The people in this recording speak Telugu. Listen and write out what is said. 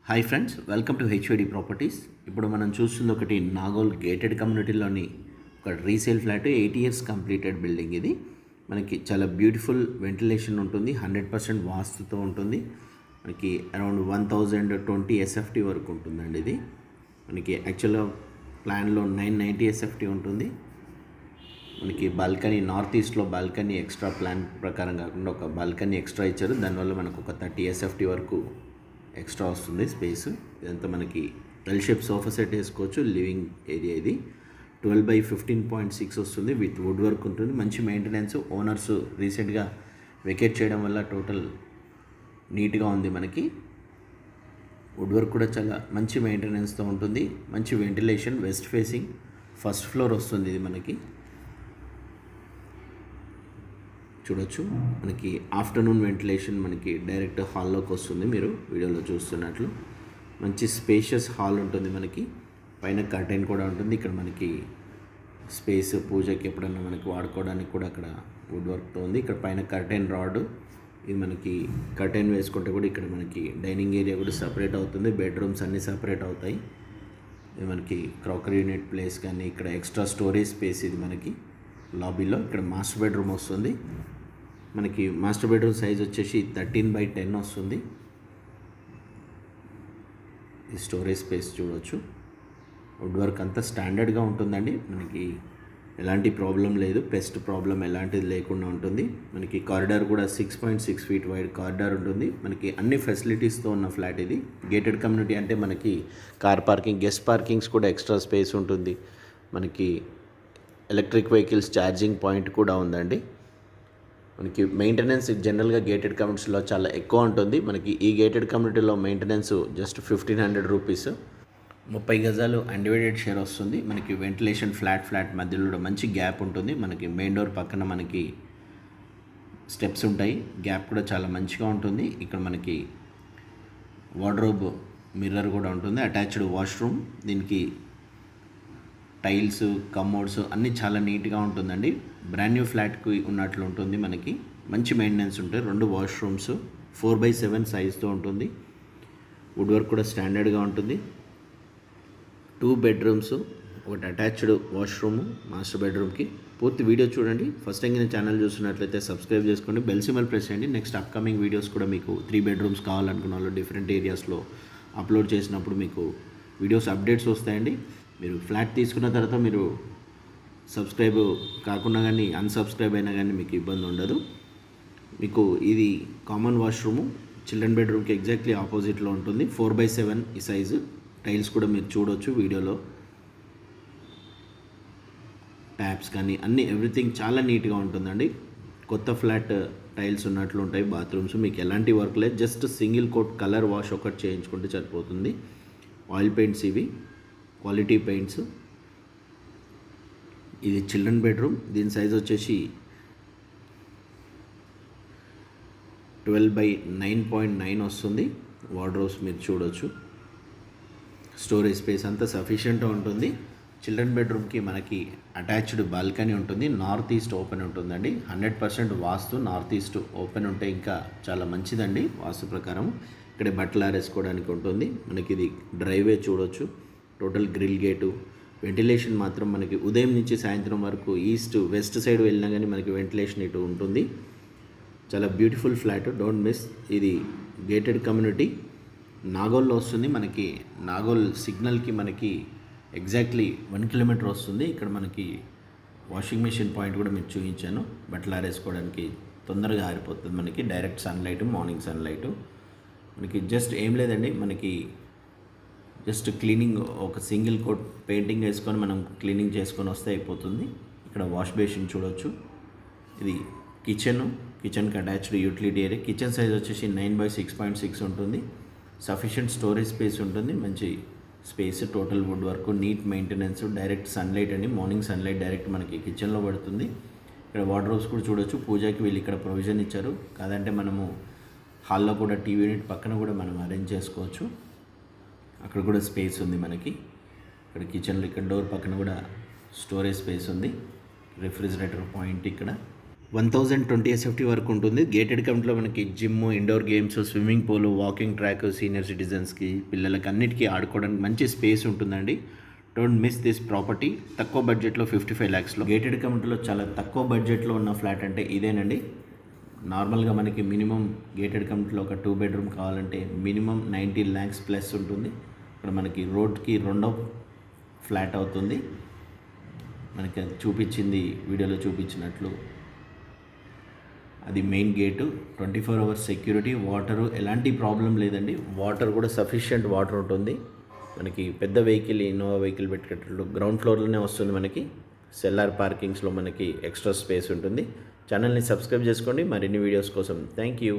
Hi friends, welcome to HOD properties. ఇప్పుడు మనం చూస్తుంది ఒకటి నాగోల్ గేటెడ్ కమ్యూనిటీలోని ఒక resale flat, 8 years completed building. ఇది మనకి చాలా బ్యూటిఫుల్ వెంటిలేషన్ ఉంటుంది, 100% వాస్తుతో ఉంటుంది. మనకి అరౌండ్ 1020 SFT వరకు ఉంటుందండి. ఇది మనకి యాక్చువల్గా ప్లాన్లో 990 SFT ఉంటుంది. మనకి బాల్కనీ నార్త్ ఈస్ట్లో బాల్కనీ ఎక్స్ట్రా ప్లాన్ ప్రకారం కాకుండా ఒక బాల్కనీ ఎక్స్ట్రా ఇచ్చారు. దానివల్ల మనకు ఒక 30 SFT వరకు ఎక్స్ట్రా వస్తుంది స్పేస్. ఇదంతా మనకి ఎల్ షేప్ సోఫా సెట్ వేసుకోవచ్చు. లివింగ్ ఏరియా ఇది 12/15.6 వస్తుంది. విత్ వుడ్ వర్క్ ఉంటుంది. మంచి మెయింటెనెన్స్. ఓనర్స్ రీసెంట్గా వెకేట్ చేయడం వల్ల టోటల్ నీట్గా ఉంది. మనకి వుడ్ వర్క్ కూడా చాలా మంచి మెయింటెనెన్స్తో ఉంటుంది. మంచి ventilation, west facing, first floor వస్తుంది. ఇది మనకి చూడొచ్చు. మనకి ఆఫ్టర్నూన్ వెంటిలేషన్ మనకి డైరెక్ట్ హాల్లోకి వస్తుంది. మీరు వీడియోలో చూస్తున్నట్లు మంచి స్పేషియస్ హాల్ ఉంటుంది. మనకి పైన కర్టెన్ కూడా ఉంటుంది. ఇక్కడ మనకి స్పేస్ పూజకి ఎప్పుడన్నా మనకి వాడుకోవడానికి కూడా అక్కడ వుడ్ వర్క్తో ఉంది. ఇక్కడ పైన కర్టెన్ రాడ్, ఇది మనకి కర్టెన్ వేసుకుంటే కూడా ఇక్కడ మనకి డైనింగ్ ఏరియా కూడా సపరేట్ అవుతుంది. బెడ్రూమ్స్ అన్నీ సపరేట్ అవుతాయి. ఇది మనకి క్రాకరీ యూనిట్ ప్లేస్ కానీ ఇక్కడ ఎక్స్ట్రా స్టోరేజ్ స్పేస్. ఇది మనకి లాబీలో ఇక్కడ మాస్టర్ బెడ్రూమ్ వస్తుంది. మనకి మాస్టర్ బెడ్రూమ్ సైజ్ వచ్చేసి 13/10 వస్తుంది. ఈ స్టోరేజ్ స్పేస్ చూడవచ్చు. వుడ్ వర్క్ అంతా స్టాండర్డ్గా ఉంటుందండి. మనకి ఎలాంటి ప్రాబ్లం లేదు, పెస్ట్ ప్రాబ్లం ఎలాంటిది లేకుండా ఉంటుంది. మనకి కారిడార్ కూడా 6.6 feet వైడ్ కారిడార్ ఉంటుంది. మనకి అన్ని ఫెసిలిటీస్తో ఉన్న ఫ్లాట్ ఇది. గేటెడ్ కమ్యూనిటీ అంటే మనకి కార్ పార్కింగ్, గెస్ట్ పార్కింగ్స్ కూడా ఎక్స్ట్రా స్పేస్ ఉంటుంది. మనకి ఎలక్ట్రిక్ వెహికల్స్ ఛార్జింగ్ పాయింట్ కూడా ఉందండి. మనకి మెయింటెనెన్స్ జనరల్గా గేటెడ్ కమ్యూనిటీస్లో చాలా ఎక్కువ ఉంటుంది. మనకి ఈ గేటెడ్ కమ్యూనిటీలో మెయింటెనెన్స్ జస్ట్ 1500 రూపీస్. 30 గజాలు అన్డివైడెడ్ షేర్ వస్తుంది. మనకి వెంటిలేషన్ ఫ్లాట్ మధ్యలో మంచి గ్యాప్ ఉంటుంది. మనకి మెయిన్ డోర్ పక్కన మనకి స్టెప్స్ ఉంటాయి. గ్యాప్ కూడా చాలా మంచిగా ఉంటుంది. ఇక్కడ మనకి వార్డ్రోబ్ మిర్రర్ కూడా ఉంటుంది. అటాచ్డ్ వాష్రూమ్, దీనికి టైల్స్, కమోడ్స్ అన్నీ చాలా నీట్గా ఉంటుందండి. బ్రాండ్ న్యూ ఫ్లాట్కి ఉన్నట్లు ఉంటుంది. మనకి మంచి మెయింటెనెన్స్ ఉంటాయి. 2 వాష్రూమ్స్ 4/7 సైజ్తో ఉంటుంది. వుడ్ వర్క్ కూడా స్టాండర్డ్గా ఉంటుంది. 2 బెడ్రూమ్స్, ఒకటి అటాచ్డ్ వాష్రూమ్ మాస్టర్ బెడ్రూమ్కి. పూర్తి వీడియో చూడండి. ఫస్ట్ టైం నేను ఛానల్ చూస్తున్నట్లయితే సబ్స్క్రైబ్ చేసుకోండి, బెల్ సింబల్ ప్రెస్ చేయండి. నెక్స్ట్ అప్కమింగ్ వీడియోస్ కూడా మీకు 3 bedrooms కావాలనుకున్న వాళ్ళు డిఫరెంట్ ఏరియాస్లో అప్లోడ్ చేసినప్పుడు మీకు వీడియోస్ అప్డేట్స్ వస్తాయండి. మీరు ఫ్లాట్ తీసుకున్న తర్వాత మీరు సబ్స్క్రైబ్ కాకుండా కానీ అన్సబ్స్క్రైబ్ అయినా కానీ మీకు ఇబ్బంది ఉండదు. మీకు ఇది కామన్ వాష్రూము చిల్డ్రన్ బెడ్రూమ్కి ఎగ్జాక్ట్లీ ఆపోజిట్లో ఉంటుంది. 4/7 ఈ సైజు. టైల్స్ కూడా మీరు చూడవచ్చు వీడియోలో. ట్యాప్స్ కానీ అన్నీ ఎవ్రీథింగ్ చాలా నీట్గా ఉంటుందండి. కొత్త ఫ్లాట్ టైల్స్ ఉన్నట్లు ఉంటాయి. బాత్రూమ్స్ మీకు ఎలాంటి వర్క్ లేదు. Just single coat colour wash ఒకటి చేయించుకుంటే సరిపోతుంది. ఆయిల్ పెయింట్స్ ఇవి, క్వాలిటీ పెయింట్స్. ఇది చిల్డ్రన్ బెడ్రూమ్. దీని సైజ్ వచ్చేసి 12/9.9 వస్తుంది. వార్డ్రోబ్స్ మీరు చూడవచ్చు. స్టోరేజ్ స్పేస్ అంతా సఫిషియెంట్గా ఉంటుంది. చిల్డ్రన్ బెడ్రూమ్కి మనకి అటాచ్డ్ బాల్కనీ ఉంటుంది. నార్త్ ఈస్ట్ ఓపెన్ ఉంటుందండి. 100% వాస్తు. నార్త్ ఈస్ట్ ఓపెన్ ఉంటే ఇంకా చాలా మంచిదండి వాస్తు ప్రకారం. ఇక్కడ బట్టలు ఆరేసుకోవడానికి ఉంటుంది. మనకి ఇది డ్రైవే చూడవచ్చు. Total grill gate. వెంటిలేషన్ మాత్రం మనకి ఉదయం నుంచి సాయంత్రం వరకు ఈస్ట్ వెస్ట్ సైడ్ వెళ్ళినా కానీ మనకి వెంటిలేషన్ ఇటు ఉంటుంది. చాలా బ్యూటిఫుల్ ఫ్లాట్, డోంట్ మిస్. ఇది గేటెడ్ కమ్యూనిటీ నాగోల్లో వస్తుంది. మనకి నాగోల్ సిగ్నల్కి మనకి ఎగ్జాక్ట్లీ 1 kilometer వస్తుంది. ఇక్కడ మనకి వాషింగ్ మెషిన్ పాయింట్ కూడా మీకు చూపించాను. బట్టలు ఆరేసుకోవడానికి తొందరగా ఆరిపోతుంది. మనకి డైరెక్ట్ సన్లైట్, మార్నింగ్ సన్లైట్. మనకి జస్ట్ ఏం లేదండి, మనకి జస్ట్ క్లీనింగ్ ఒక సింగిల్ కోట్ పెయింటింగ్ వేసుకొని మనం క్లీనింగ్ చేసుకొని వస్తే అయిపోతుంది. ఇక్కడ వాష్ బేసిన్ చూడవచ్చు. ఇది కిచెన్కి attached utility area. Kitchen size వచ్చేసి 9/6.6 ఉంటుంది. సఫిషియెంట్ స్టోరేజ్ స్పేస్ ఉంటుంది. మంచి space, total wood work, neat maintenance, direct sunlight అండి. మార్నింగ్ సన్లైట్ డైరెక్ట్ మనకి కిచెన్లో పడుతుంది. ఇక్కడ వార్డ్రోబ్స్ కూడా చూడవచ్చు. పూజకి వీళ్ళు ఇక్కడ ప్రొవిజన్ ఇచ్చారు. కాదంటే మనము హాల్లో కూడా టీవీ యూనిట్ పక్కన కూడా మనం అరేంజ్ చేసుకోవచ్చు. అక్కడ కూడా స్పేస్ ఉంది మనకి. ఇక్కడ కిచెన్లో ఇక్కడ డోర్ పక్కన కూడా స్టోరేజ్ స్పేస్ ఉంది. రిఫ్రిజిరేటర్ పాయింట్ ఇక్కడ. 1020 ఎస్ఎఫ్టీ వరకు ఉంటుంది. గేటెడ్ కమ్యూనిటీలో మనకి gym, indoor games, swimming pool, walking track, senior సిటిజన్స్కి, పిల్లలకి అన్నిటికీ ఆడుకోవడానికి మంచి స్పేస్ ఉంటుందండి. Don't miss this property. తక్కువ బడ్జెట్లో 55 lakhsలో గేటెడ్ కమ్యూనిటీలో చాలా తక్కువ బడ్జెట్లో ఉన్న ఫ్లాట్ అంటే ఇదేనండి. నార్మల్గా మనకి మినిమం గేటెడ్ కమ్యూనిటీలో ఒక 2 bedroom కావాలంటే మినిమం 90 lakhs ప్లస్ ఉంటుంది. ఇక్కడ మనకి రోడ్కి రెండో ఫ్లాట్ అవుతుంది. మనకి చూపించింది వీడియోలో చూపించినట్లు అది main gate. 24 hours security, water ఎలాంటి ప్రాబ్లం లేదండి. వాటర్ కూడా సఫిషియెంట్ వాటర్ ఉంటుంది. మనకి పెద్ద వెహికల్, ఇన్నోవా వెహికల్ పెట్టేటట్లు గ్రౌండ్ ఫ్లోర్లోనే వస్తుంది. మనకి సెల్లార్ పార్కింగ్స్లో మనకి ఎక్స్ట్రా స్పేస్ ఉంటుంది. ఛానల్ని సబ్స్క్రైబ్ చేసుకోండి మరిన్ని వీడియోస్ కోసం. Thank you.